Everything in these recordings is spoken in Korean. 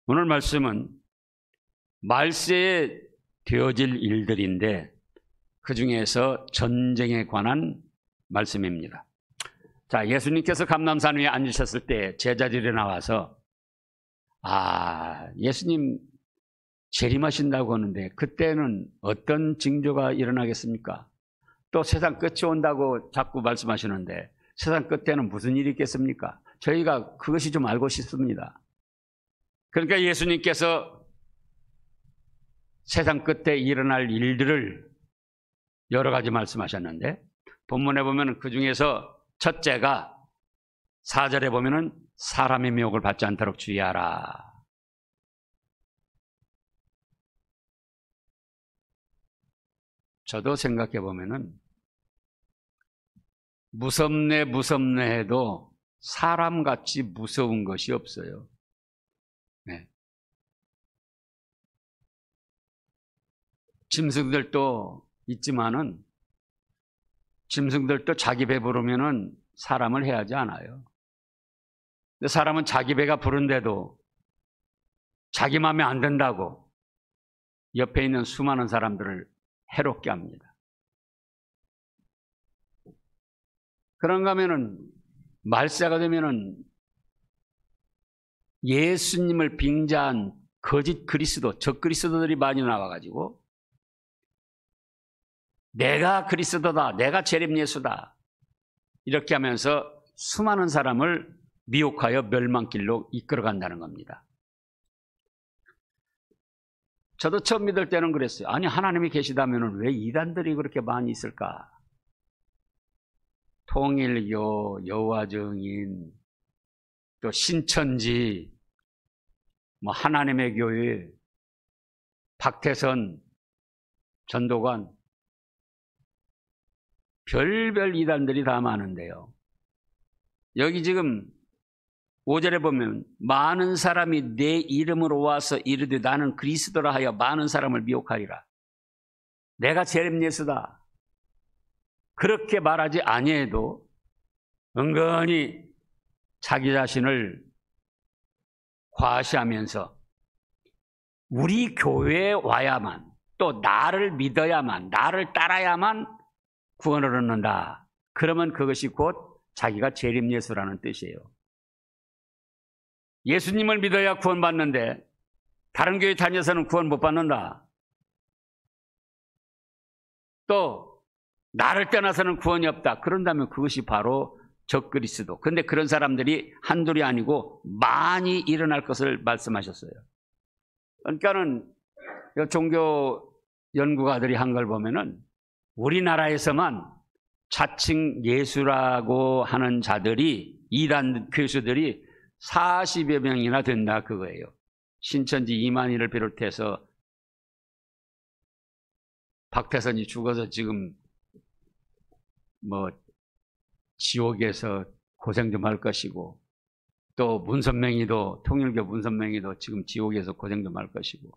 오늘 말씀은 말세에 되어질 일들인데 그 중에서 전쟁에 관한 말씀입니다. 자, 예수님께서 감람산 위에 앉으셨을 때 제자들이 나와서 예수님 재림하신다고 하는데 그때는 어떤 징조가 일어나겠습니까? 또 세상 끝이 온다고 자꾸 말씀하시는데 세상 끝에는 무슨 일이 있겠습니까? 저희가 그것이 좀 알고 싶습니다. 그러니까 예수님께서 세상 끝에 일어날 일들을 여러 가지 말씀하셨는데 본문에 보면 그 중에서 첫째가 4절에 보면은 사람의 미혹을 받지 않도록 주의하라. 저도 생각해 보면은 무섭네 해도 사람같이 무서운 것이 없어요. 네. 짐승들도 있지만은 짐승들도 자기 배 부르면은 사람을 해하지 않아요. 근데 사람은 자기 배가 부른데도 자기 마음에 안 든다고 옆에 있는 수많은 사람들을 해롭게 합니다. 그런가 하면은 말세가 되면은 예수님을 빙자한 거짓 그리스도, 적그리스도들이 많이 나와가지고 내가 그리스도다, 내가 재림 예수다 이렇게 하면서 수많은 사람을 미혹하여 멸망길로 이끌어간다는 겁니다. 저도 처음 믿을 때는 그랬어요. 아니 하나님이 계시다면 왜 이단들이 그렇게 많이 있을까? 통일교, 여호와증인, 또 신천지, 하나님의 교회, 박태선, 전도관, 별별 이단들이 다 많은데요. 여기 지금 5절에 보면 많은 사람이 내 이름으로 와서 이르되 나는 그리스도라 하여 많은 사람을 미혹하리라. 내가 재림 예수다. 그렇게 말하지 아니해도 은근히 자기 자신을 과시하면서 우리 교회에 와야만 또 나를 믿어야만 나를 따라야만 구원을 얻는다. 그러면 그것이 곧 자기가 재림 예수라는 뜻이에요. 예수님을 믿어야 구원받는데 다른 교회 다녀서는 구원 못 받는다. 또 나를 떠나서는 구원이 없다. 그런다면 그것이 바로 적그리스도. 그런데 그런 사람들이 한둘이 아니고 많이 일어날 것을 말씀하셨어요. 그러니까는 종교 연구가들이 한 걸 보면은 우리나라에서만 자칭 예수라고 하는 자들이 이단 교수들이 40여 명이나 된다 그거예요. 신천지 이만희를 비롯해서 박태선이 죽어서 지금 지옥에서 고생 좀 할 것이고 또 문선명이도 통일교 문선명이도 지금 지옥에서 고생 좀 할 것이고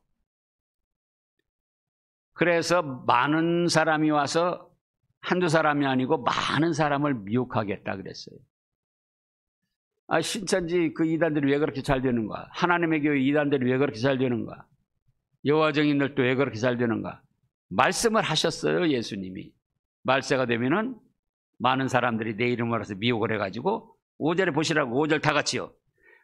그래서 많은 사람이 와서 한두 사람이 아니고 많은 사람을 미혹하겠다 그랬어요. 신천지 그 이단들이 왜 그렇게 잘 되는가? 하나님의 교회 이단들이 왜 그렇게 잘 되는가? 여호와증인들도 왜 그렇게 잘 되는가? 말씀을 하셨어요. 예수님이. 말세가 되면은 많은 사람들이 내 이름으로 해서 미혹을 해가지고 5절에 보시라고 5절 다 같이요.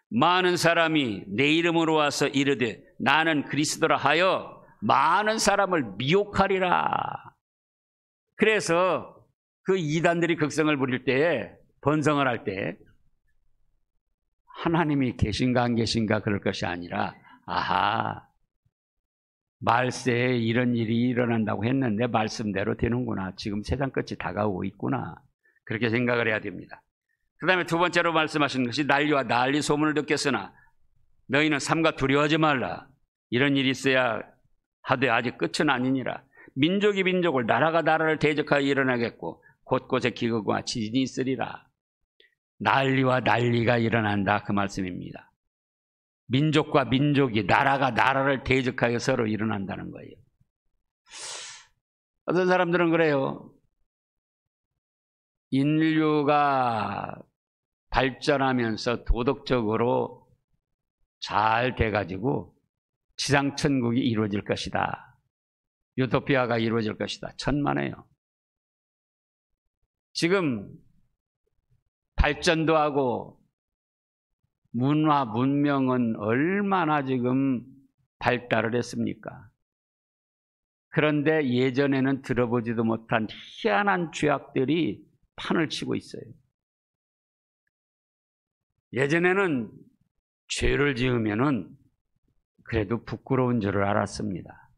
많은 사람이 내 이름으로 와서 이르되 나는 그리스도라 하여 많은 사람을 미혹하리라. 그래서 그 이단들이 극성을 부릴 때에 번성을 할 때 하나님이 계신가 안 계신가 그럴 것이 아니라 말세에 이런 일이 일어난다고 했는데 말씀대로 되는구나. 지금 세상 끝이 다가오고 있구나. 그렇게 생각을 해야 됩니다. 그 다음에 두 번째로 말씀하신 것이 난리와 난리 소문을 듣겠으나 너희는 삼가 두려워하지 말라. 이런 일이 있어야 하되 아직 끝은 아니니라. 민족이 민족을 나라가 나라를 대적하여 일어나겠고 곳곳에 기근과 지진이 있으리라. 난리와 난리가 일어난다 그 말씀입니다. 민족과 민족이 나라가 나라를 대적하여 서로 일어난다는 거예요. 어떤 사람들은 그래요. 인류가 발전하면서 도덕적으로 잘 돼가지고 지상천국이 이루어질 것이다. 유토피아가 이루어질 것이다. 천만에요. 지금 발전도 하고 문화, 문명은 얼마나 지금 발달을 했습니까? 그런데 예전에는 들어보지도 못한 희한한 죄악들이 판을 치고 있어요. 예전에는 죄를 지으면은 그래도 부끄러운 줄을 알았습니다.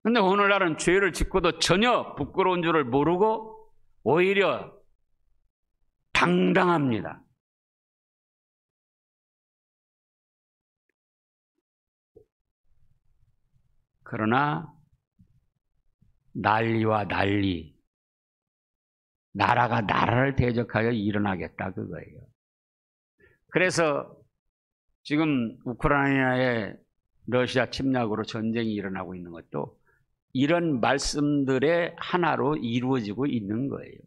근데 오늘날은 죄를 짓고도 전혀 부끄러운 줄을 모르고 오히려 당당합니다. 그러나 난리와 난리, 나라가 나라를 대적하여 일어나겠다 그거예요. 그래서 지금 우크라이나의 러시아 침략으로 전쟁이 일어나고 있는 것도 이런 말씀들의 하나로 이루어지고 있는 거예요.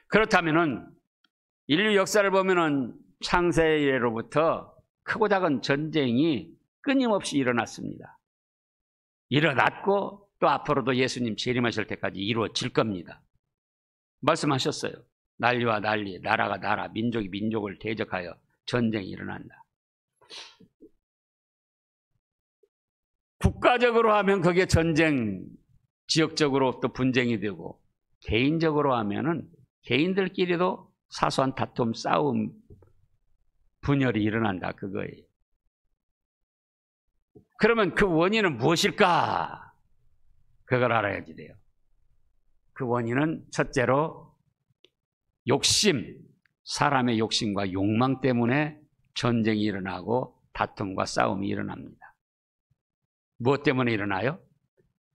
그렇다면은 인류 역사를 보면은 창세 이래로부터 크고 작은 전쟁이 끊임없이 일어났습니다. 일어났고 또 앞으로도 예수님 재림하실 때까지 이루어질 겁니다. 말씀하셨어요. 난리와 난리, 나라가 나라, 민족이 민족을 대적하여 전쟁이 일어난다. 국가적으로 하면 그게 전쟁, 지역적으로 또 분쟁이 되고, 개인적으로 하면은 개인들끼리도 사소한 다툼, 싸움, 분열이 일어난다 그거예요. 그러면 그 원인은 무엇일까? 그걸 알아야지 돼요. 그 원인은 첫째로 욕심, 사람의 욕심과 욕망 때문에 전쟁이 일어나고 다툼과 싸움이 일어납니다. 무엇 때문에 일어나요?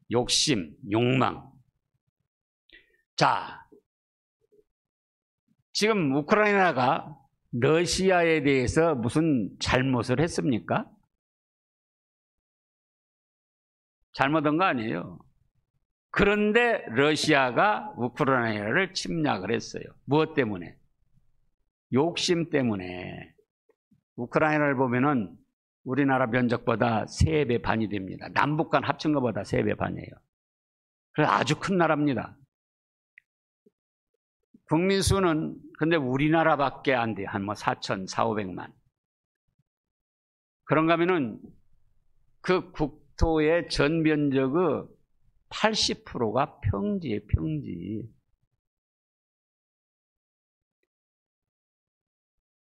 욕심, 욕망. 자, 지금 우크라이나가 러시아에 대해서 무슨 잘못을 했습니까? 잘못한 거 아니에요. 그런데 러시아가 우크라이나를 침략을 했어요. 무엇 때문에? 욕심 때문에. 우크라이나를 보면은 우리나라 면적보다 3배 반이 됩니다. 남북 간 합친 것보다 3배 반이에요. 그래서 아주 큰 나라입니다. 국민 수는 근데 우리나라밖에 안 돼요. 한 4,400~500만. 그런가 하면은 그 국토의 전 면적의 80%가 평지예요, 평지.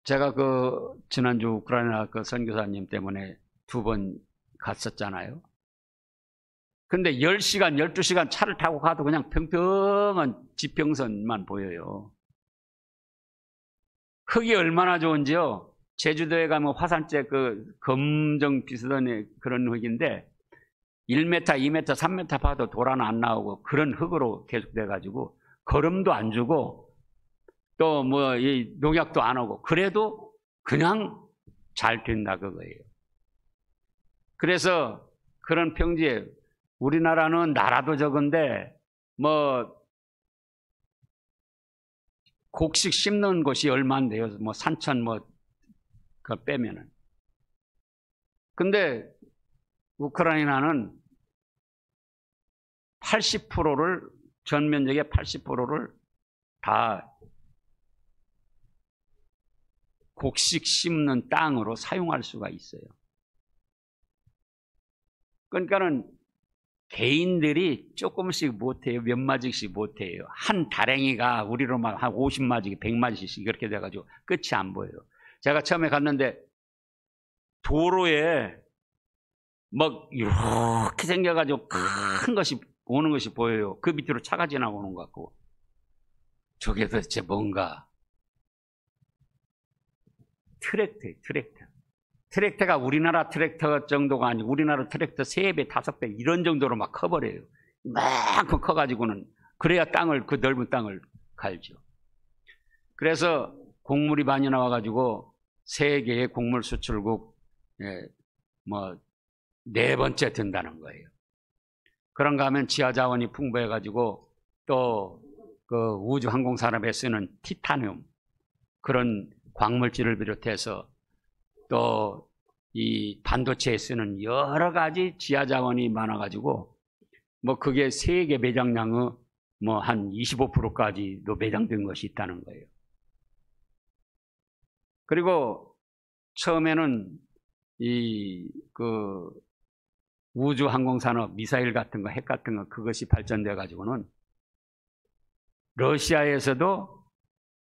제가 지난주 우크라이나 선교사님 때문에 2번 갔었잖아요. 근데 10시간, 12시간 차를 타고 가도 그냥 평평한 지평선만 보여요. 흙이 얼마나 좋은지요. 제주도에 가면 화산재 검정 비슷한 그런 흙인데 1m, 2m, 3m 파도 돌아는 안 나오고 그런 흙으로 계속돼가지고 거름도 안 주고 또 농약도 안 하고 그래도 그냥 잘 된다 그거예요. 그래서 그런 평지에 우리나라는 나라도 적은데 곡식 심는 곳이 얼마 안 돼요. 산천 그거 빼면은. 근데 우크라이나는 80%를 전 면적의 80%를 다 곡식 심는 땅으로 사용할 수가 있어요. 그러니까는 개인들이 조금씩 못해요. 몇 마디씩 못해요. 한 다랭이가 우리로 막 한 50마디, 100마디씩 그렇게 돼가지고 끝이 안 보여요. 제가 처음에 갔는데 도로에 이렇게 생겨가지고 큰 것이 오는 것이 보여요. 그 밑으로 차가 지나오는 것 같고. 저게 도대체 뭔가? 트랙터예요, 트랙터. 트랙터가 우리나라 트랙터 정도가 아니고 우리나라 트랙터 3배, 5배 이런 정도로 막 커버려요. 이만큼 커가지고는 그래야 그 넓은 땅을 갈죠. 그래서 곡물이 많이 나와가지고 세계의 곡물 수출국 4번째 든다는 거예요. 그런가 하면 지하 자원이 풍부해가지고 또 우주 항공 산업에 쓰는 티타늄 그런 광물질을 비롯해서 또 이 반도체에 쓰는 여러 가지 지하 자원이 많아가지고 뭐 그게 세계 매장량의 뭐 한 25%까지도 매장된 것이 있다는 거예요. 그리고 처음에는 이 그 우주 항공산업 미사일 같은 거, 핵 같은 거 그것이 발전돼 가지고는 러시아에서도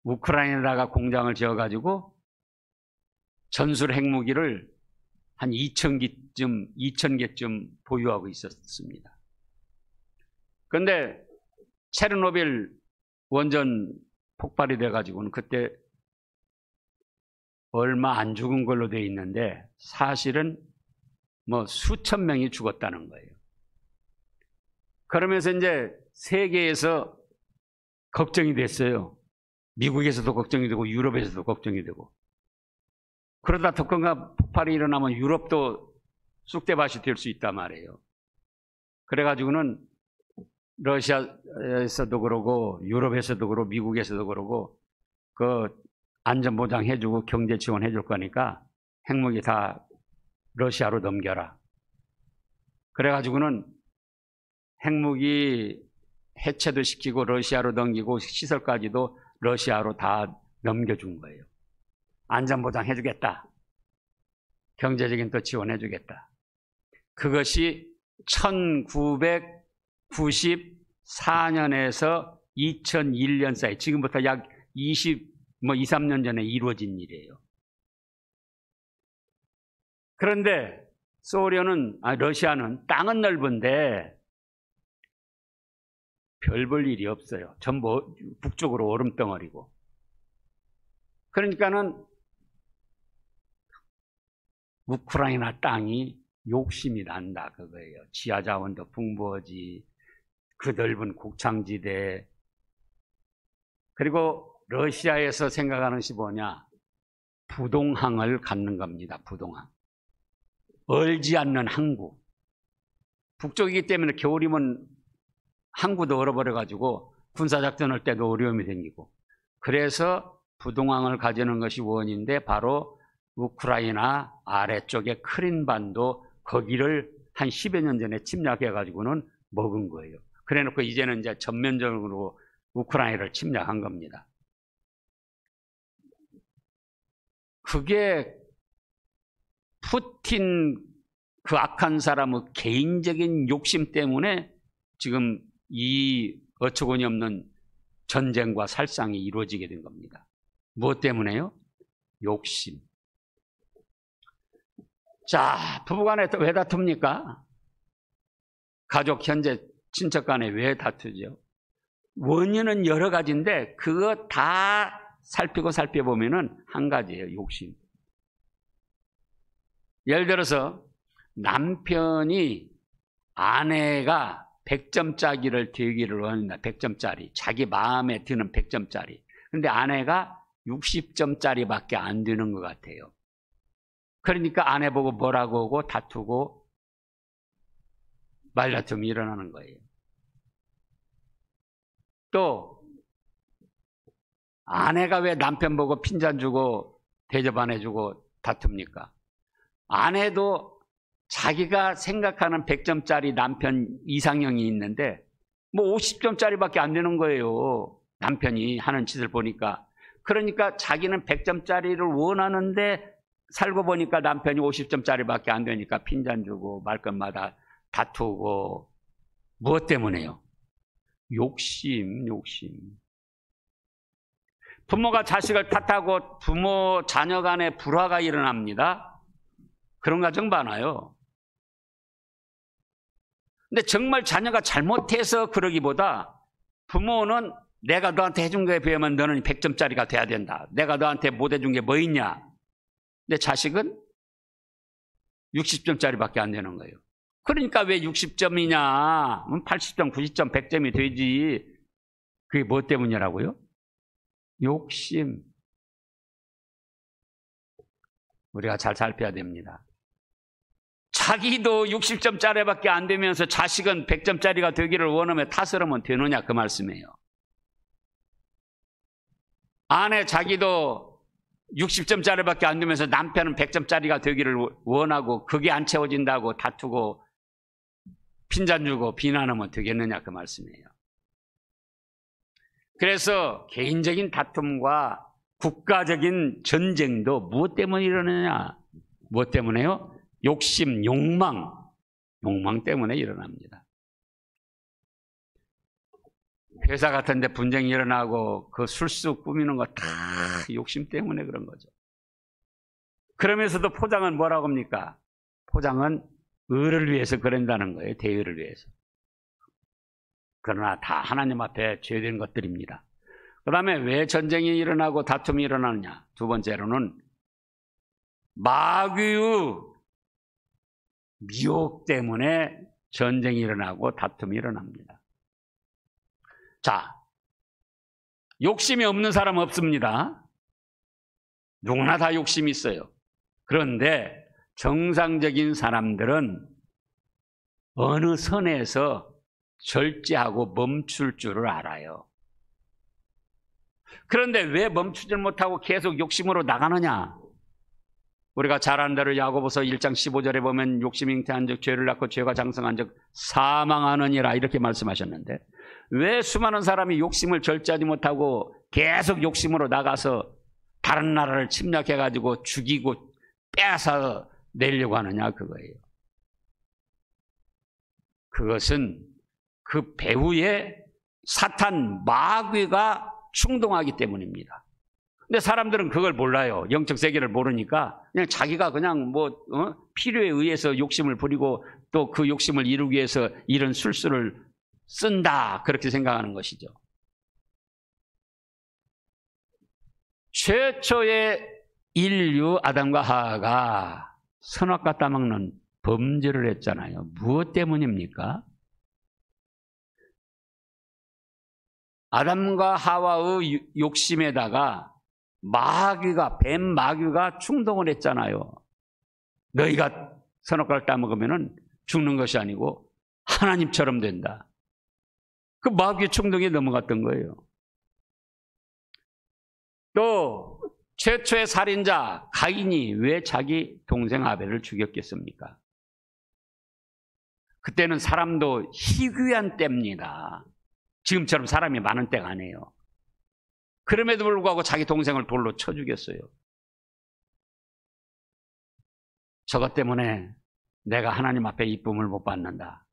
우크라이나에다가 공장을 지어 가지고 전술 핵무기를 한 2,000개쯤 보유하고 있었습니다. 그런데 체르노빌 원전 폭발이 돼 가지고는 그때 얼마 안 죽은 걸로 돼 있는데 사실은 뭐 수천 명이 죽었다는 거예요. 그러면서 이제 세계에서 걱정이 됐어요. 미국에서도 걱정이 되고 유럽에서도 걱정이 되고. 그러다 독감과 폭발이 일어나면 유럽도 쑥대밭이 될 수 있단 말이에요. 그래가지고는 러시아에서도 그러고 유럽에서도 그러고 미국에서도 그러고 그 안전보장 해주고 경제 지원 해줄 거니까 핵무기 다 러시아로 넘겨라. 그래가지고는 핵무기 해체도 시키고 러시아로 넘기고 시설까지도 러시아로 다 넘겨준 거예요. 안전보장 해주겠다. 경제적인 또 지원해주겠다. 그것이 1994년에서 2001년 사이, 지금부터 약 23년 전에 이루어진 일이에요. 그런데 러시아는 땅은 넓은데 별 볼 일이 없어요. 전부 북쪽으로 얼음덩어리고. 그러니까는 우크라이나 땅이 욕심이 난다 그거예요. 지하 자원도 풍부하지, 그 넓은 곡창지대. 그리고 러시아에서 생각하는 것이 뭐냐? 부동항을 갖는 겁니다. 부동항. 얼지 않는 항구. 북쪽이기 때문에 겨울이면 항구도 얼어버려가지고 군사작전 할 때도 어려움이 생기고. 그래서 부동항을 가지는 것이 원인데 바로 우크라이나 아래쪽에 크림반도 거기를 한 10여 년 전에 침략해가지고는 먹은 거예요. 그래 놓고 이제는 이제 전면적으로 우크라이나를 침략한 겁니다. 그게 푸틴 그 악한 사람의 개인적인 욕심 때문에 지금 이 어처구니 없는 전쟁과 살상이 이루어지게 된 겁니다. 무엇 때문에요? 욕심. 자, 부부간에 왜 다툽니까? 가족, 현재, 친척 간에 왜 다투죠? 원인은 여러 가지인데 그거 다 살펴보면은 한 가지예요. 욕심. 예를 들어서 남편이 아내가 100점짜리를 되기를 원한다. 100점짜리. 자기 마음에 드는 100점짜리. 그런데 아내가 60점짜리밖에 안 되는 것 같아요. 그러니까 아내 보고 뭐라고 하고 다투고 말다툼이 일어나는 거예요. 또 아내가 왜 남편 보고 핀잔 주고 대접 안 해주고 다툽니까? 아내도 자기가 생각하는 100점짜리 남편 이상형이 있는데 뭐 50점짜리밖에 안 되는 거예요. 남편이 하는 짓을 보니까. 그러니까 자기는 100점짜리를 원하는데 살고 보니까 남편이 50점짜리밖에 안 되니까 핀잔 주고 말 것마다 다투고. 무엇 때문에요? 욕심. 부모가 자식을 탓하고 부모 자녀 간에 불화가 일어납니다. 그런 가정 많아요. 근데 정말 자녀가 잘못해서 그러기보다 부모는 내가 너한테 해준 거에 비하면 너는 100점짜리가 돼야 된다. 내가 너한테 못 해준 게 뭐 있냐. 근데 자식은 60점짜리밖에 안 되는 거예요. 그러니까 왜 60점이냐. 80점, 90점, 100점이 되지. 그게 뭐 때문이라고요? 욕심. 우리가 잘 살펴야 됩니다. 자기도 60점짜리밖에 안 되면서 자식은 100점짜리가 되기를 원하면 탓을 하면 되느냐 그 말씀이에요. 아내 자기도 60점짜리밖에 안 되면서 남편은 100점짜리가 되기를 원하고 그게 안 채워진다고 다투고 핀잔 주고 비난하면 되겠느냐 그 말씀이에요. 그래서 개인적인 다툼과 국가적인 전쟁도 무엇 때문에 일어나냐? 무엇 때문에요? 욕심, 욕망 때문에 일어납니다. 회사 같은 데 분쟁이 일어나고 그 술수 꾸미는 거 다 욕심 때문에 그런 거죠. 그러면서도 포장은 뭐라고 합니까? 포장은 의를 위해서 그런다는 거예요. 대의를 위해서. 그러나 다 하나님 앞에 죄된 것들입니다. 그 다음에 왜 전쟁이 일어나고 다툼이 일어나느냐? 두 번째로는 마귀의 미혹 때문에 전쟁이 일어나고 다툼이 일어납니다. 자, 욕심이 없는 사람 없습니다. 누구나 다 욕심이 있어요. 그런데 정상적인 사람들은 어느 선에서 절제하고 멈출 줄을 알아요. 그런데 왜 멈추질 못하고 계속 욕심으로 나가느냐? 우리가 잘 아는 대로 야고보서 1장 15절에 보면 욕심이 잉태한 적 죄를 낳고 죄가 장성한 적 사망하느니라 이렇게 말씀하셨는데 왜 수많은 사람이 욕심을 절제하지 못하고 계속 욕심으로 나가서 다른 나라를 침략해가지고 죽이고 빼앗아 내려고 하느냐 그거예요. 그것은 그 배후에 사탄 마귀가 충동하기 때문입니다. 근데 사람들은 그걸 몰라요. 영적 세계를 모르니까 그냥 자기가 그냥 필요에 의해서 욕심을 부리고 또 그 욕심을 이루기 위해서 이런 술수를 쓴다 그렇게 생각하는 것이죠. 최초의 인류 아담과 하와가 선악과 따먹는 범죄를 했잖아요. 무엇 때문입니까? 아담과 하와의 욕심에다가 뱀 마귀가 충동을 했잖아요. 너희가 선악과를 따먹으면 죽는 것이 아니고 하나님처럼 된다. 그 마귀의 충동에 넘어갔던 거예요. 또 최초의 살인자 가인이 왜 자기 동생 아벨을 죽였겠습니까? 그때는 사람도 희귀한 때입니다. 지금처럼 사람이 많은 때가 아니에요. 그럼에도 불구하고 자기 동생을 돌로 쳐 죽였어요. 저것 때문에 내가 하나님 앞에 이쁨을 못 받는다.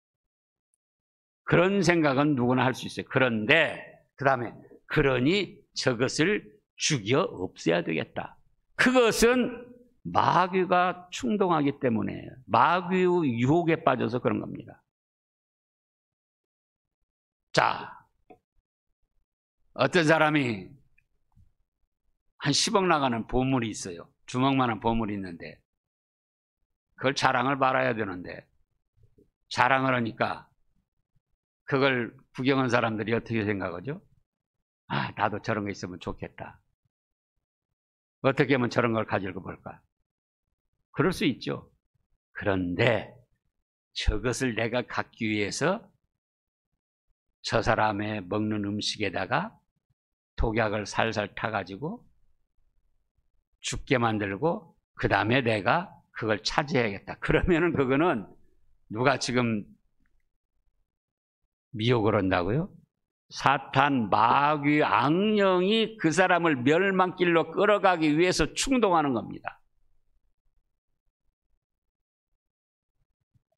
그런 생각은 누구나 할 수 있어요. 그런데 그 다음에 그러니 저것을 죽여 없애야 되겠다. 그것은 마귀가 충동하기 때문에 마귀의 유혹에 빠져서 그런 겁니다. 자, 어떤 사람이 한 10억 나가는 보물이 있어요. 주먹만한 보물이 있는데 그걸 자랑을 말아야 되는데 자랑을 하니까 그걸 구경한 사람들이 어떻게 생각하죠? 아, 나도 저런 거 있으면 좋겠다. 어떻게 하면 저런 걸 가지고 볼까? 그럴 수 있죠. 그런데 저것을 내가 갖기 위해서 저 사람의 먹는 음식에다가 독약을 살살 타가지고 죽게 만들고 그 다음에 내가 그걸 차지해야겠다. 그러면은 그거는 누가 지금 미혹을 한다고요? 사탄, 마귀, 악령이 그 사람을 멸망길로 끌어가기 위해서 충동하는 겁니다.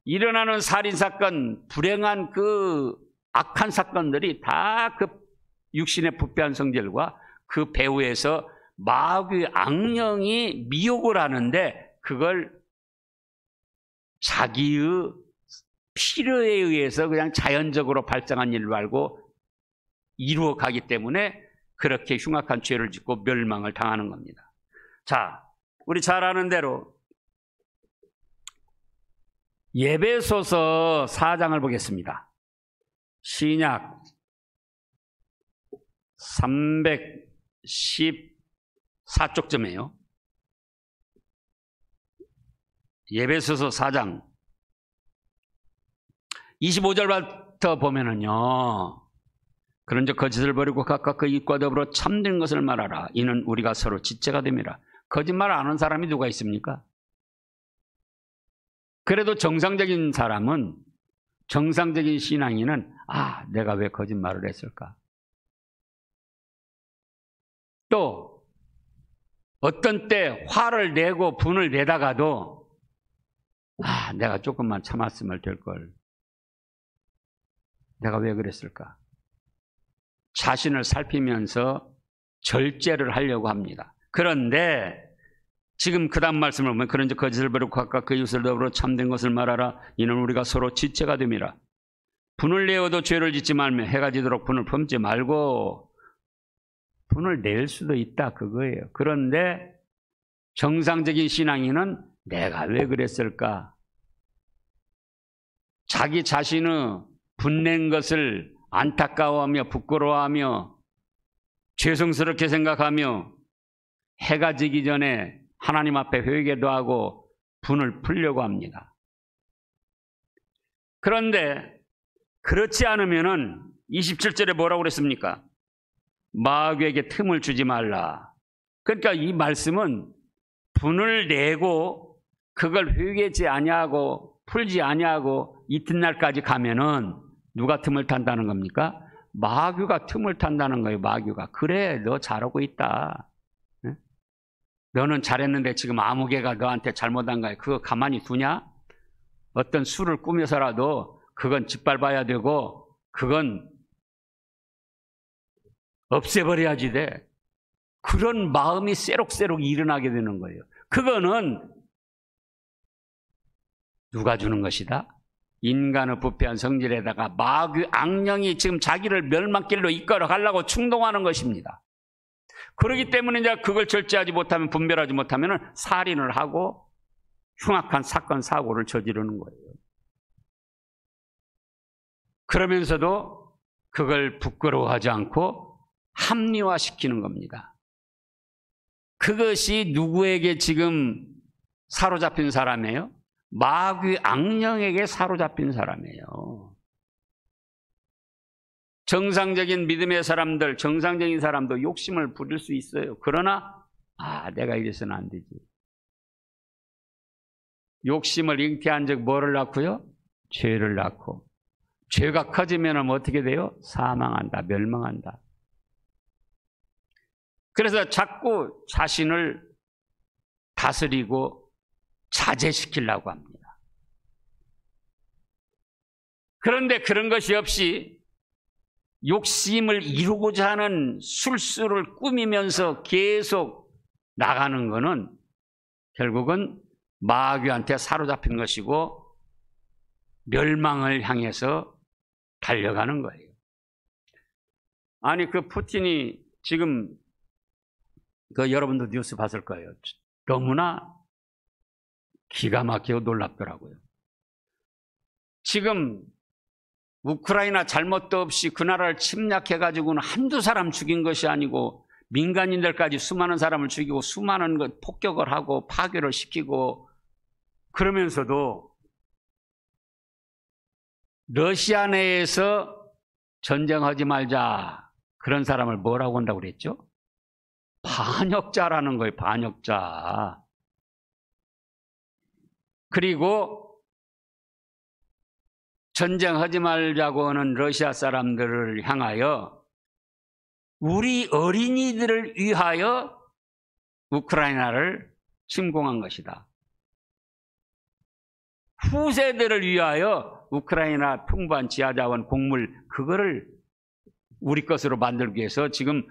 일어나는 살인사건, 불행한 그 악한 사건들이 다 그 육신의 부패한 성질과 그 배후에서 마귀, 악령이 미혹을 하는데 그걸 자기의 필요에 의해서 그냥 자연적으로 발생한 일로 알고 이루어 가기 때문에 그렇게 흉악한 죄를 짓고 멸망을 당하는 겁니다. 자, 우리 잘 아는 대로 에베소서 4장을 보겠습니다. 신약 314쪽쯤이에요. 에베소서 4장 25절부터 보면은요. 그런즉 거짓을 버리고 각각 그 입과 더불어 참된 것을 말하라. 이는 우리가 서로 지체가 됨이라. 거짓말 안 하는 사람이 누가 있습니까? 그래도 정상적인 사람은, 정상적인 신앙인은 내가 왜 거짓말을 했을까? 또 어떤 때 화를 내고 분을 내다가도 내가 조금만 참았으면 될걸. 내가 왜 그랬을까? 자신을 살피면서 절제를 하려고 합니다. 그런데 지금 그 다음 말씀을 보면 그런즉 거짓을 버리고 각각 그 이웃을 더불어 참된 것을 말하라. 이는 우리가 서로 지체가 됨이라. 분을 내어도 죄를 짓지 말며 해가 지도록 분을 품지 말고. 분을 낼 수도 있다 그거예요. 그런데 정상적인 신앙인은 내가 왜 그랬을까? 자기 자신의 분낸 것을 안타까워하며 부끄러워하며 죄송스럽게 생각하며 해가 지기 전에 하나님 앞에 회개도 하고 분을 풀려고 합니다. 그런데 그렇지 않으면은 27절에 뭐라고 그랬습니까? 마귀에게 틈을 주지 말라. 그러니까 이 말씀은 분을 내고 그걸 회개하지 아니하고 풀지 아니하고 이튿날까지 가면은 누가 틈을 탄다는 겁니까? 마귀가 틈을 탄다는 거예요. 마귀가. 그래, 너 잘하고 있다. 너는 잘했는데 지금 아무개가 너한테 잘못한 거야. 그거 가만히 두냐? 어떤 수를 꾸며서라도 그건 짓밟아야 되고 그건 없애버려야지 돼. 그런 마음이 새록새록 일어나게 되는 거예요. 그거는 누가 주는 것이다? 인간의 부패한 성질에다가 마귀 악령이 지금 자기를 멸망길로 이끌어 가려고 충동하는 것입니다. 그렇기 때문에 이제 그걸 절제하지 못하면, 분별하지 못하면 살인을 하고 흉악한 사건, 사고를 저지르는 거예요. 그러면서도 그걸 부끄러워하지 않고 합리화시키는 겁니다. 그것이 누구에게 지금 사로잡힌 사람이에요? 마귀 악령에게 사로잡힌 사람이에요. 정상적인 믿음의 사람들, 정상적인 사람도 욕심을 부릴 수 있어요. 그러나 내가 이래서는 안 되지. 욕심을 잉태한 즉 뭐를 낳고요? 죄를 낳고. 죄가 커지면 어떻게 돼요? 사망한다, 멸망한다. 그래서 자꾸 자신을 다스리고 자제시키려고 합니다. 그런데 그런 것이 없이 욕심을 이루고자 하는 술수를 꾸미면서 계속 나가는 것은 결국은 마귀한테 사로잡힌 것이고 멸망을 향해서 달려가는 거예요. 아니, 그 푸틴이 지금 여러분도 뉴스 봤을 거예요. 너무나 기가 막히고 놀랍더라고요. 지금 우크라이나 잘못도 없이 그 나라를 침략해가지고는 한두 사람 죽인 것이 아니고 민간인들까지 수많은 사람을 죽이고 수많은 폭격을 하고 파괴를 시키고 그러면서도 러시아 내에서 전쟁하지 말자, 그런 사람을 뭐라고 한다고 그랬죠? 반역자라는 거예요. 반역자. 그리고 전쟁하지 말자고 하는 러시아 사람들을 향하여 우리 어린이들을 위하여 우크라이나를 침공한 것이다. 후세들을 위하여 우크라이나 풍부한 지하자원, 곡물, 그거를 우리 것으로 만들기 위해서 지금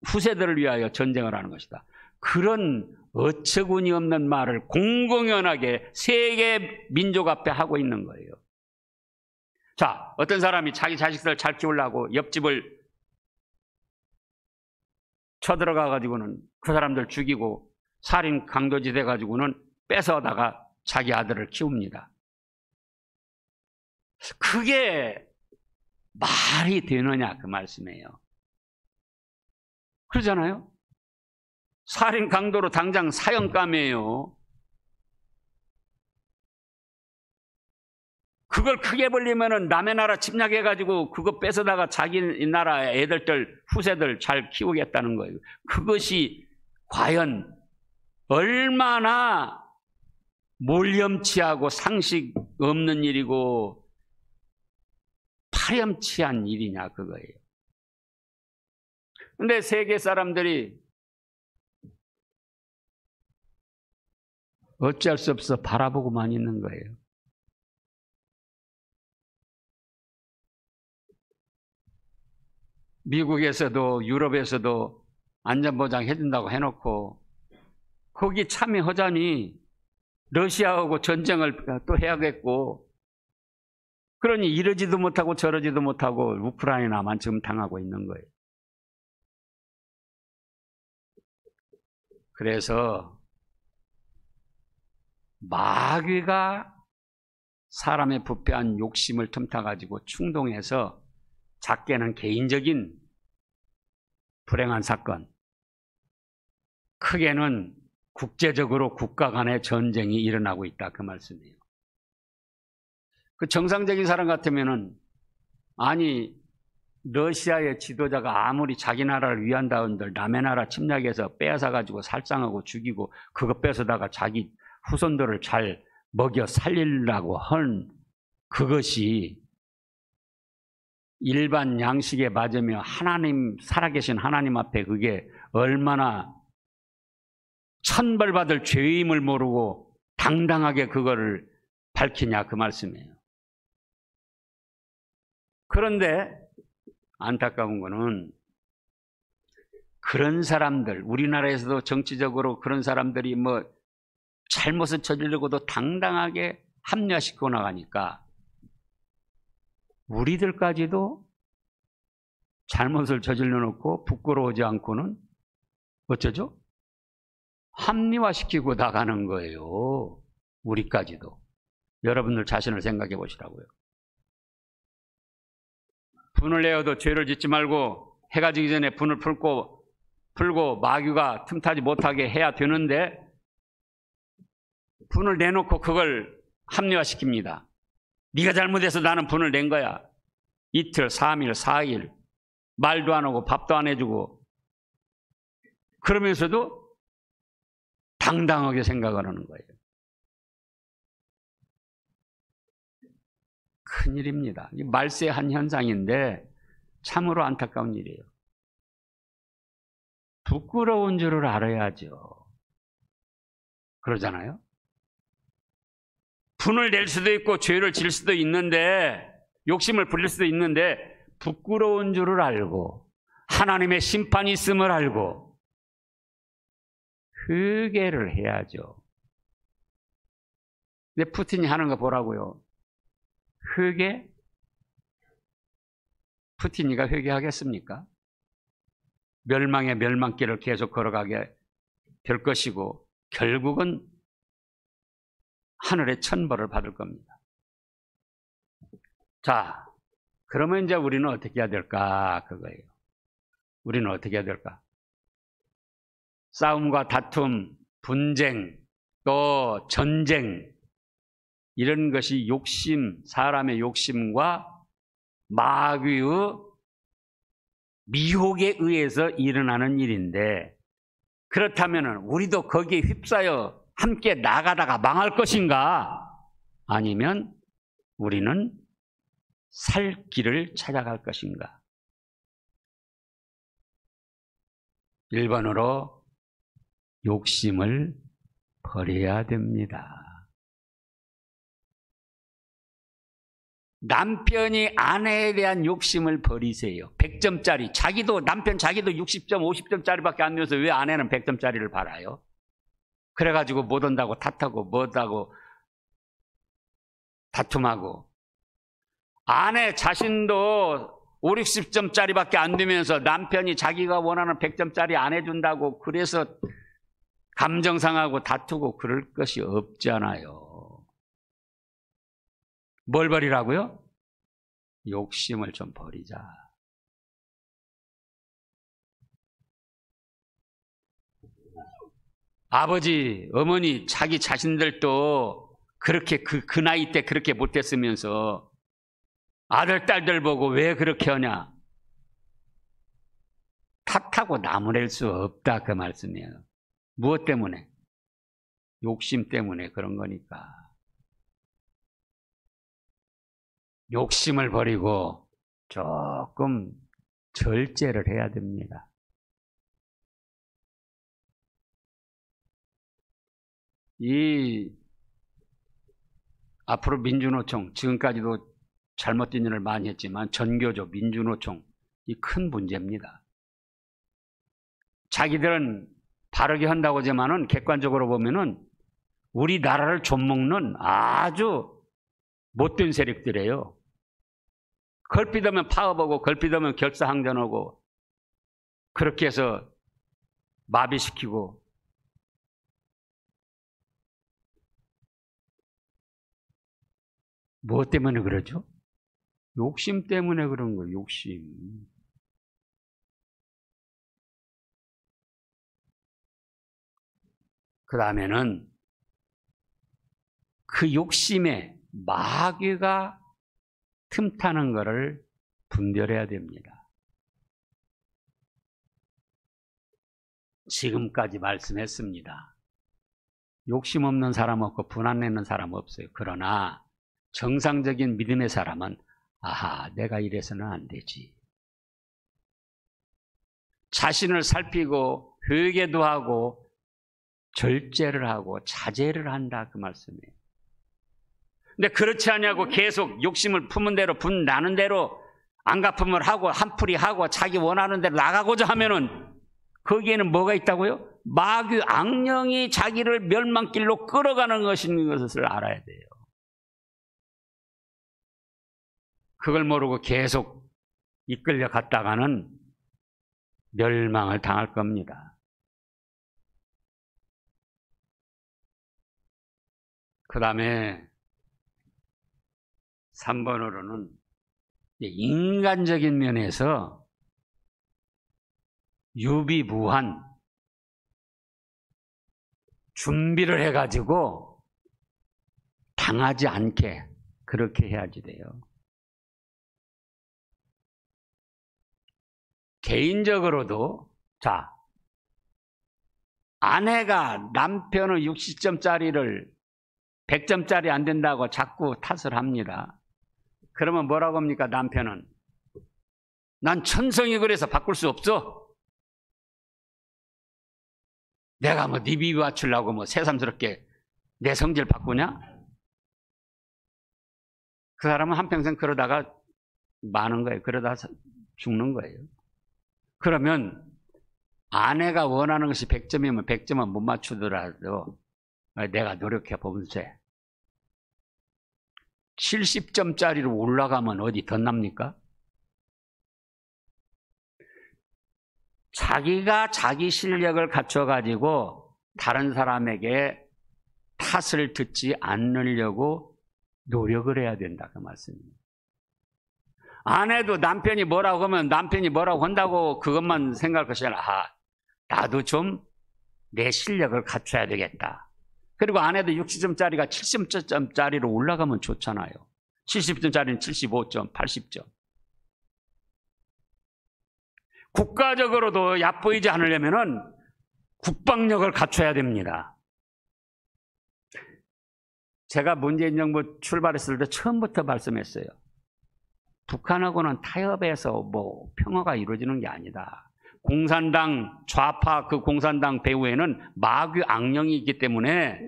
후세들을 위하여 전쟁을 하는 것이다. 그런 어처구니 없는 말을 공공연하게 세계 민족 앞에 하고 있는 거예요. 자, 어떤 사람이 자기 자식들을 잘 키우려고 옆집을 쳐들어가 가지고는 그 사람들 죽이고 살인 강도지 돼 가지고는 뺏어다가 자기 아들을 키웁니다. 그게 말이 되느냐 그 말씀이에요. 그러잖아요. 살인 강도로 당장 사형감이에요. 그걸 크게 벌리면은 남의 나라 침략해가지고 그거 뺏어다가 자기 나라 애들들, 후세들 잘 키우겠다는 거예요. 그것이 과연 얼마나 몰염치하고 상식 없는 일이고 파렴치한 일이냐 그거예요. 근데 세계 사람들이 어쩔 수 없어 바라보고만 있는 거예요. 미국에서도 유럽에서도 안전보장 해준다고 해놓고 거기 참여하자니 러시아하고 전쟁을 또 해야겠고 그러니 이러지도 못하고 저러지도 못하고 우크라이나만 지금 당하고 있는 거예요. 그래서 마귀가 사람의 부패한 욕심을 틈타가지고 충동해서 작게는 개인적인 불행한 사건, 크게는 국제적으로 국가 간의 전쟁이 일어나고 있다 그 말씀이에요. 그 정상적인 사람 같으면은 아니 러시아의 지도자가 아무리 자기 나라를 위한다는들 남의 나라 침략해서 빼앗아가지고 살상하고 죽이고 그거 뺏어다가 자기 후손들을 잘 먹여 살리려고 한 그것이 일반 양식에 맞으며 하나님, 살아계신 하나님 앞에 그게 얼마나 천벌받을 죄임을 모르고 당당하게 그거를 밝히냐 그 말씀이에요. 그런데 안타까운 거는 그런 사람들, 우리나라에서도 정치적으로 그런 사람들이 뭐 잘못을 저지르고도 당당하게 합리화시키고 나가니까 우리들까지도 잘못을 저질러 놓고 부끄러워하지 않고는 어쩌죠? 합리화시키고 나가는 거예요. 우리까지도. 여러분들 자신을 생각해 보시라고요. 분을 내어도 죄를 짓지 말고 해가 지기 전에 분을 풀고 마귀가 틈타지 못하게 해야 되는데 분을 내놓고 그걸 합리화시킵니다. 네가 잘못해서 나는 분을 낸 거야. 이틀, 3일, 4일 말도 안 하고 밥도 안 해주고 그러면서도 당당하게 생각을 하는 거예요. 큰일입니다. 말세한 현상인데 참으로 안타까운 일이에요. 부끄러운 줄을 알아야죠. 그러잖아요. 분을 낼 수도 있고 죄를 질 수도 있는데 욕심을 부릴 수도 있는데 부끄러운 줄을 알고 하나님의 심판이 있음을 알고 회개를 해야죠. 근데 푸틴이 하는 거 보라고요. 회개? 푸틴이가 회개하겠습니까? 멸망의 멸망길을 계속 걸어가게 될 것이고 결국은 하늘의 천벌을 받을 겁니다. 자, 그러면 이제 우리는 어떻게 해야 될까? 그거예요. 우리는 어떻게 해야 될까? 싸움과 다툼, 분쟁, 또 전쟁 이런 것이 욕심, 사람의 욕심과 마귀의 미혹에 의해서 일어나는 일인데 그렇다면 우리도 거기에 휩싸여 함께 나가다가 망할 것인가? 아니면 우리는 살 길을 찾아갈 것인가? 1번으로 욕심을 버려야 됩니다. 남편이 아내에 대한 욕심을 버리세요. 100점짜리. 남편 자기도 60점, 50점짜리밖에 안 내서 왜 아내는 100점짜리를 받아요? 그래가지고 못 온다고 탓하고 못하고 다툼하고 아내 자신도 5, 60점짜리밖에 안 되면서 남편이 자기가 원하는 100점짜리 안 해준다고 그래서 감정 상하고 다투고 그럴 것이 없잖아요. 뭘 버리라고요? 욕심을 좀 버리자. 아버지, 어머니, 자기 자신들도 그렇게 그 나이 때 그렇게 못했으면서 아들, 딸들 보고 왜 그렇게 하냐? 탓하고 나무랄 수 없다 그 말씀이에요. 무엇 때문에? 욕심 때문에 그런 거니까. 욕심을 버리고 조금 절제를 해야 됩니다. 이 앞으로 민주노총, 지금까지도 잘못된 일을 많이 했지만 전교조, 민주노총, 이 큰 문제입니다. 자기들은 바르게 한다고 하지만은 객관적으로 보면은 우리나라를 좀먹는 아주 못된 세력들이에요. 걸핏하면 파업하고 걸핏하면 결사항전하고 그렇게 해서 마비시키고 무엇 때문에 그러죠? 욕심 때문에 그런 거예요. 욕심. 그 다음에는 그 욕심에 마귀가 틈타는 것을 분별해야 됩니다. 지금까지 말씀했습니다. 욕심 없는 사람 없고 분한 내는 사람 없어요. 그러나 정상적인 믿음의 사람은 아하, 내가 이래서는 안 되지. 자신을 살피고 회개도 하고 절제를 하고 자제를 한다 그 말씀이에요. 근데 그렇지 않냐고 계속 욕심을 품은 대로 분나는 대로 안갚음을 하고 한풀이 하고 자기 원하는 대로 나가고자 하면은 거기에는 뭐가 있다고요? 마귀 악령이 자기를 멸망길로 끌어가는 것을 알아야 돼요. 그걸 모르고 계속 이끌려 갔다가는 멸망을 당할 겁니다. 그 다음에 3번으로는 인간적인 면에서 유비무한 준비를 해가지고 당하지 않게 그렇게 해야지 돼요. 개인적으로도 자, 아내가 남편의 60점짜리를 100점짜리 안 된다고 자꾸 탓을 합니다. 그러면 뭐라고 합니까? 남편은 난 천성이 그래서 바꿀 수 없어. 내가 뭐 네 비비 맞추려고 뭐 새삼스럽게 내 성질 바꾸냐? 그 사람은 한평생 그러다가 마는 거예요. 그러다 죽는 거예요. 그러면 아내가 원하는 것이 100점이면 100점은 못 맞추더라도 내가 노력해 보면서 70점짜리로 올라가면 어디 덧납니까? 자기가 자기 실력을 갖춰가지고 다른 사람에게 탓을 듣지 않으려고 노력을 해야 된다 그 말씀입니다. 아내도 남편이 뭐라고 하면 남편이 뭐라고 한다고 그것만 생각할 것이 아니라 나도 좀 내 실력을 갖춰야 되겠다. 그리고 아내도 60점짜리가 70점짜리로 올라가면 좋잖아요. 70점짜리는 75점, 80점. 국가적으로도 얕보이지 않으려면은 국방력을 갖춰야 됩니다. 제가 문재인 정부 출발했을 때 처음부터 말씀했어요. 북한하고는 타협해서 뭐 평화가 이루어지는 게 아니다. 공산당 좌파 그 공산당 배후에는 마귀 악령이 있기 때문에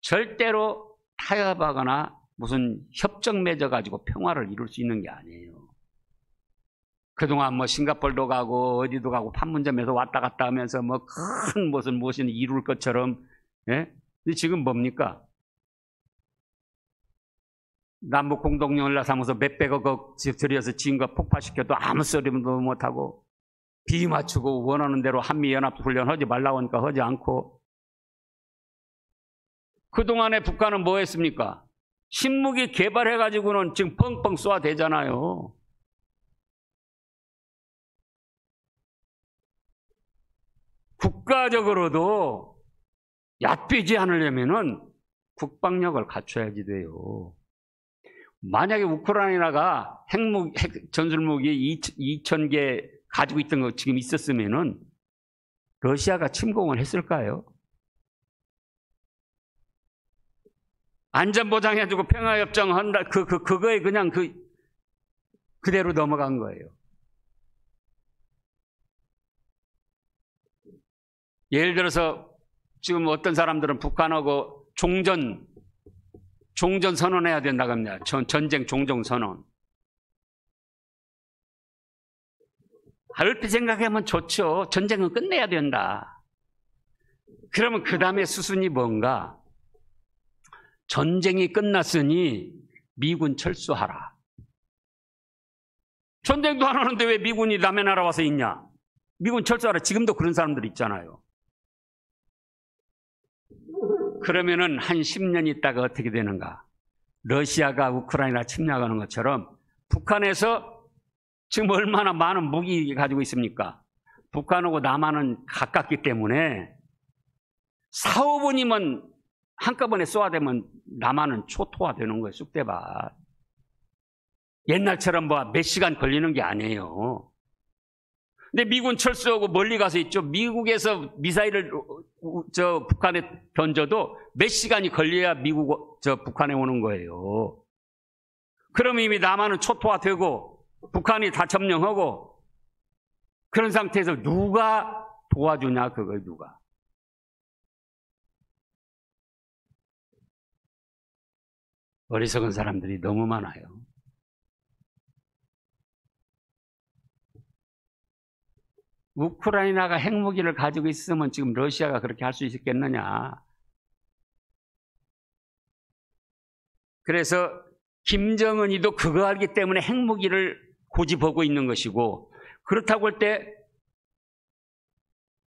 절대로 타협하거나 무슨 협정 맺어가지고 평화를 이룰 수 있는 게 아니에요. 그동안 뭐 싱가포르도 가고 어디도 가고 판문점에서 왔다 갔다 하면서 뭐 큰 무엇을 이룰 것처럼, 예? 근데 지금 뭡니까? 남북 공동연락사무소 몇백억 들여서 지은 거 폭파시켜도 아무 소리도 못하고 비 맞추고 원하는 대로 한미연합훈련 하지 말라고 하니까 하지 않고 그동안에 북한은 뭐 했습니까? 신무기 개발해가지고는 지금 뻥뻥 쏘아대잖아요. 국가적으로도 얕비지 않으려면은 국방력을 갖춰야지 돼요. 만약에 우크라이나가 핵 전술무기 2,000개 가지고 있던 거 지금 있었으면은 러시아가 침공을 했을까요? 안전보장해주고 평화협정 한다. 그거에 그냥 그대로 넘어간 거예요. 예를 들어서 지금 어떤 사람들은 북한하고 종전 선언해야 된다고 합니다. 전쟁 종전 선언. 얼핏 생각하면 좋죠. 전쟁은 끝내야 된다. 그러면 그 다음에 수순이 뭔가? 전쟁이 끝났으니 미군 철수하라. 전쟁도 안 하는데 왜 미군이 남의 나라 와서 있냐? 미군 철수하라. 지금도 그런 사람들 있잖아요. 그러면은 한 10년 있다가 어떻게 되는가? 러시아가 우크라이나 침략하는 것처럼 북한에서 지금 얼마나 많은 무기 가지고 있습니까? 북한하고 남한은 가깝기 때문에 4, 5분이면 한꺼번에 쏘아대면 남한은 초토화되는 거예요. 쑥대밭. 옛날처럼 뭐 몇 시간 걸리는 게 아니에요. 근데 미군 철수하고 멀리 가서 있죠. 미국에서 미사일을 북한에 던져도 몇 시간이 걸려야 북한에 오는 거예요. 그러면 이미 남한은 초토화되고 북한이 다 점령하고 그런 상태에서 누가 도와주냐, 그걸 누가. 어리석은 사람들이 너무 많아요. 우크라이나가 핵무기를 가지고 있으면 지금 러시아가 그렇게 할 수 있겠느냐. 그래서 김정은이도 그거 알기 때문에 핵무기를 고집하고 있는 것이고, 그렇다고 할 때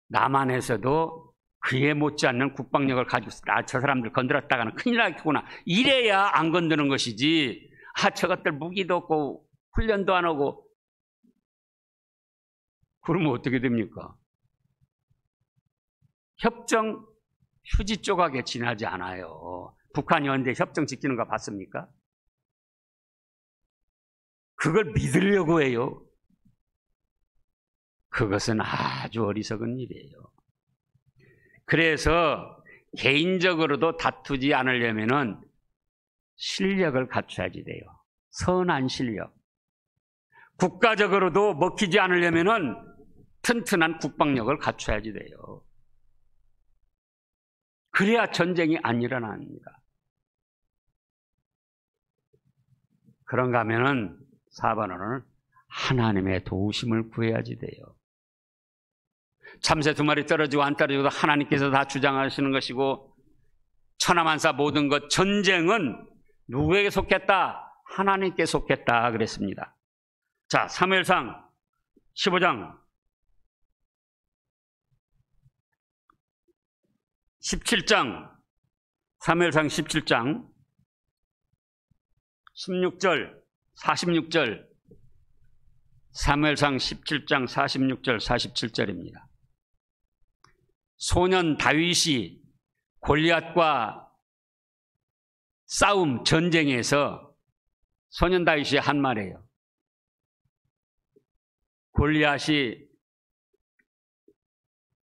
남한에서도 그에 못지않는 국방력을 가지고 있어. 저 사람들 건드렸다가는 큰일 나겠구나. 이래야 안 건드는 것이지. 저것들 무기도 없고 훈련도 안 하고 그러면 어떻게 됩니까? 협정 휴지 조각에 지나지 않아요. 북한이 언제 협정 지키는 거 봤습니까? 그걸 믿으려고 해요. 그것은 아주 어리석은 일이에요. 그래서 개인적으로도 다투지 않으려면은 실력을 갖춰야지 돼요. 선한 실력. 국가적으로도 먹히지 않으려면은 튼튼한 국방력을 갖춰야지 돼요. 그래야 전쟁이 안 일어납니다. 그런가 하면은 4번으로는 하나님의 도우심을 구해야지 돼요. 참새 2마리 떨어지고 안 떨어지고도 하나님께서 다 주장하시는 것이고, 천하만사 모든 것, 전쟁은 누구에게 속했다? 하나님께 속했다 그랬습니다. 자, 사무엘상 15장 17장, 사무엘상 17장 16절 46절, 사무엘상 17장 46절 47절입니다. 소년 다윗이 골리앗과 싸움 전쟁에서 소년 다윗이 한 말이에요. 골리앗이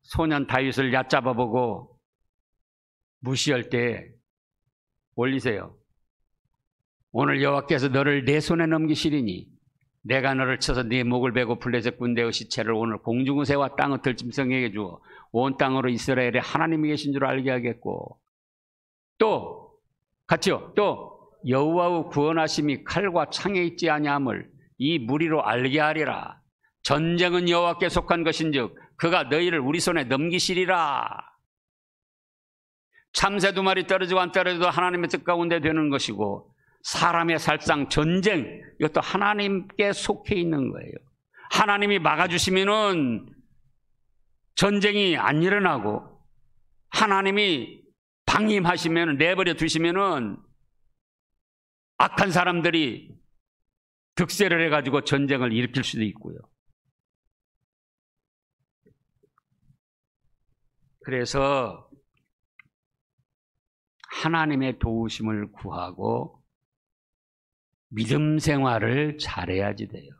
소년 다윗을 얕잡아보고 무시할 때 올리세요. 오늘 여호와께서 너를 내 손에 넘기시리니 내가 너를 쳐서 네 목을 베고 블레셋 군대의 시체를 오늘 공중새와 땅의 들짐승에게 주어 온 땅으로 이스라엘에 하나님이 계신 줄 알게 하겠고, 또 같이요. 또 여호와의 구원하심이 칼과 창에 있지 아니함을 이 무리로 알게 하리라. 전쟁은 여호와께 속한 것인즉 그가 너희를 우리 손에 넘기시리라. 참새 2마리 떨어지고 안 떨어져도 하나님의 뜻 가운데 되는 것이고, 사람의 살상 전쟁, 이것도 하나님께 속해 있는 거예요. 하나님이 막아주시면은 전쟁이 안 일어나고, 하나님이 방임하시면, 내버려 두시면은 악한 사람들이 득세를 해가지고 전쟁을 일으킬 수도 있고요. 그래서 하나님의 도우심을 구하고 믿음 생활을 잘해야지 돼요.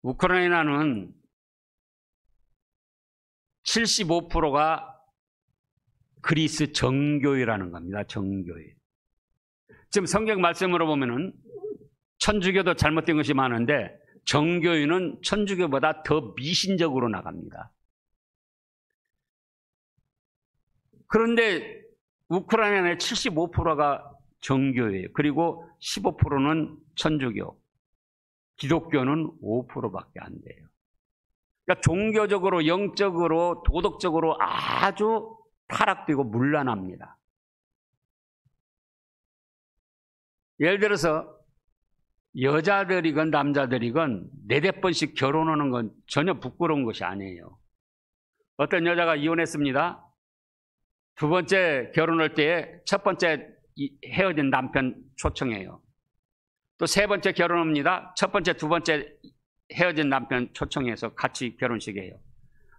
우크라이나는 75%가 그리스 정교회라는 겁니다. 정교회. 지금 성경 말씀으로 보면은 천주교도 잘못된 것이 많은데 정교회는 천주교보다 더 미신적으로 나갑니다. 그런데 우크라이나의 75%가 정교회예요. 그리고 15%는 천주교, 기독교는 5%밖에 안 돼요. 그러니까 종교적으로, 영적으로, 도덕적으로 아주 타락되고 문란합니다. 예를 들어서 여자들이건 남자들이건 4-5번씩 결혼하는 건 전혀 부끄러운 것이 아니에요. 어떤 여자가 이혼했습니다. 두 번째 결혼할 때에 첫 번째 헤어진 남편 초청해요. 또 세 번째 결혼합니다. 첫 번째, 두 번째 헤어진 남편 초청해서 같이 결혼식이에요.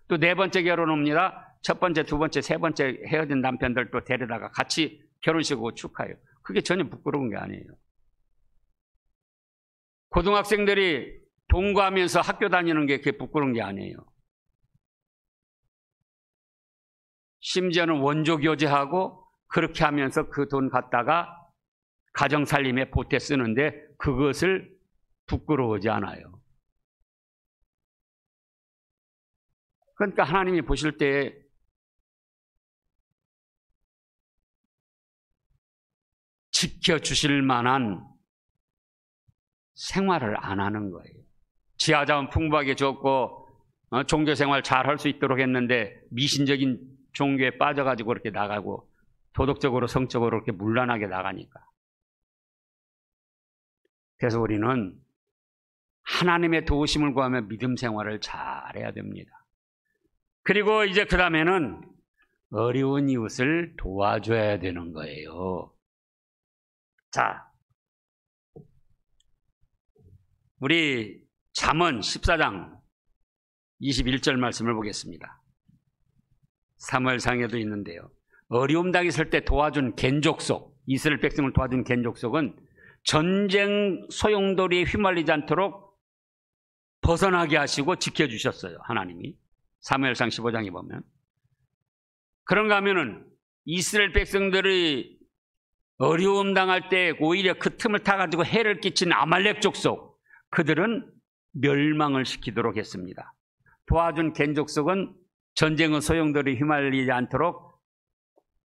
또 네 번째 결혼합니다. 첫 번째, 두 번째, 세 번째 헤어진 남편들도 데려다가 같이 결혼식하고 축하해요. 그게 전혀 부끄러운 게 아니에요. 고등학생들이 동거하면서 학교 다니는 게 그게 부끄러운 게 아니에요. 심지어는 원조 교제하고 그렇게 하면서 그 돈 갖다가 가정 살림에 보태 쓰는데 그것을 부끄러워하지 않아요. 그러니까 하나님이 보실 때 지켜주실 만한 생활을 안 하는 거예요. 지하자원 풍부하게 줬고 종교생활 잘 할 수 있도록 했는데 미신적인 종교에 빠져가지고 그렇게 나가고 도덕적으로 성적으로 그렇게 문란하게 나가니까. 그래서 우리는 하나님의 도우심을 구하며 믿음 생활을 잘해야 됩니다. 그리고 이제 그 다음에는 어려운 이웃을 도와줘야 되는 거예요. 자, 우리 잠언 14장 21절 말씀을 보겠습니다. 사무엘상에도 있는데요. 어려움 당했을 때 도와준 겐족속, 이스라엘 백성을 도와준 겐족속은 전쟁 소용돌이에 휘말리지 않도록 벗어나게 하시고 지켜주셨어요. 하나님이. 사무엘상 15장에 보면. 그런가 하면은 이스라엘 백성들이 어려움 당할 때 오히려 그 틈을 타가지고 해를 끼친 아말렉 족속, 그들은 멸망을 시키도록 했습니다. 도와준 겐족속은 전쟁의 소용돌이 휘말리지 않도록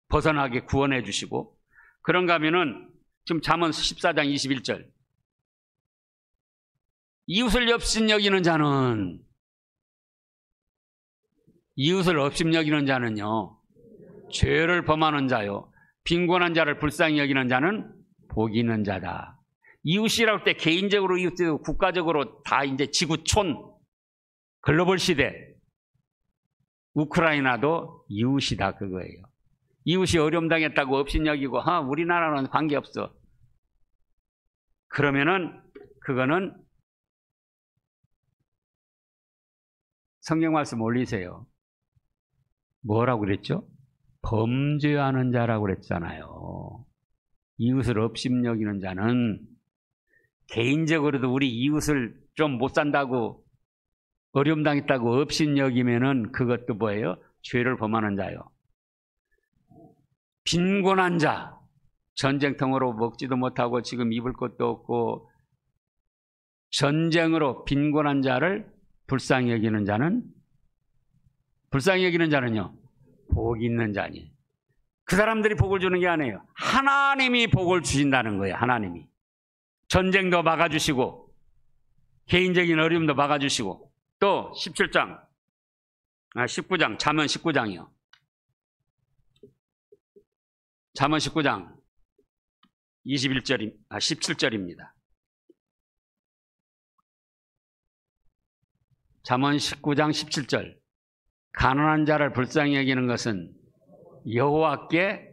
벗어나게 구원해 주시고, 그런가 하면은 지금 잠언 14장 21절, 이웃을 업신여기는 자는, 이웃을 업신여기는 자는요 죄를 범하는 자요 빈곤한 자를 불쌍히 여기는 자는 복이 있는 자다. 이웃이라고 할 때 개인적으로 이웃도 국가적으로 다 이제 지구촌 글로벌 시대, 우크라이나도 이웃이다 그거예요. 이웃이 어려움 당했다고 업신여기고 우리나라는 관계없어. 그러면은 그거는 성경 말씀 올리세요. 뭐라고 그랬죠? 범죄하는 자라고 그랬잖아요. 이웃을 업신여기는 자는 개인적으로도 우리 이웃을 좀 못 산다고 어려움 당했다고 업신여기면은 그것도 뭐예요? 죄를 범하는 자요. 빈곤한 자, 전쟁통으로 먹지도 못하고 지금 입을 것도 없고 전쟁으로 빈곤한 자를 불쌍히 여기는 자는, 불쌍히 여기는 자는요 복 있는 자니. 그 사람들이 복을 주는 게 아니에요. 하나님이 복을 주신다는 거예요. 하나님이 전쟁도 막아주시고 개인적인 어려움도 막아주시고. 또 19장 잠언 19장이요. 잠언 19장 17절입니다. 잠언 19장 17절. 가난한 자를 불쌍히 여기는 것은 여호와께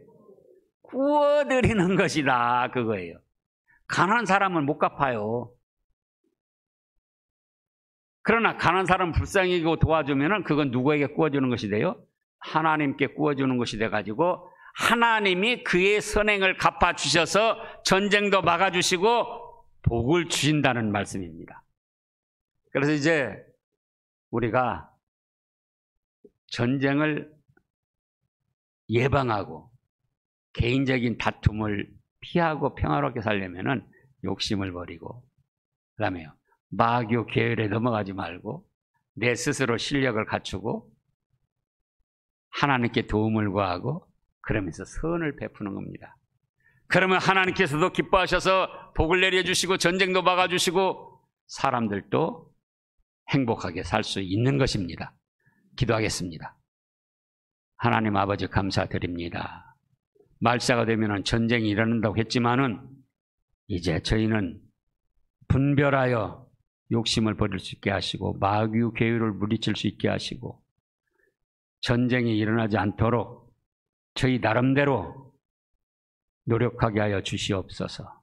구워드리는 것이다 그거예요. 가난한 사람은 못 갚아요. 그러나 가난한 사람 불쌍히 여기고 도와주면은 그건 누구에게 구워주는 것이 돼요? 하나님께 구워주는 것이 돼가지고 하나님이 그의 선행을 갚아주셔서 전쟁도 막아주시고 복을 주신다는 말씀입니다. 그래서 이제 우리가 전쟁을 예방하고 개인적인 다툼을 피하고 평화롭게 살려면은 욕심을 버리고, 그 다음에요, 마귀 계율에 넘어가지 말고 내 스스로 실력을 갖추고 하나님께 도움을 구하고 그러면서 선을 베푸는 겁니다. 그러면 하나님께서도 기뻐하셔서 복을 내려주시고 전쟁도 막아주시고 사람들도 행복하게 살 수 있는 것입니다. 기도하겠습니다. 하나님 아버지 감사드립니다. 말세가 되면 전쟁이 일어난다고 했지만은 이제 저희는 분별하여 욕심을 버릴 수 있게 하시고 마귀의 계율을 물리칠 수 있게 하시고 전쟁이 일어나지 않도록 저희 나름대로 노력하게 하여 주시옵소서.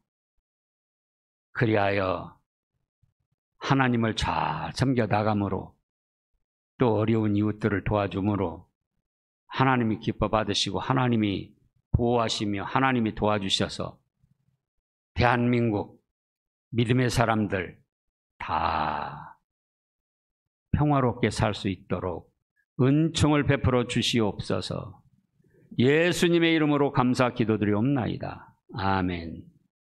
그리하여 하나님을 잘 섬겨 나감으로 또 어려운 이웃들을 도와줌으로 하나님이 기뻐 받으시고 하나님이 보호하시며 하나님이 도와주셔서 대한민국 믿음의 사람들 다 평화롭게 살 수 있도록 은총을 베풀어 주시옵소서. 예수님의 이름으로 감사 기도드리옵나이다. 아멘.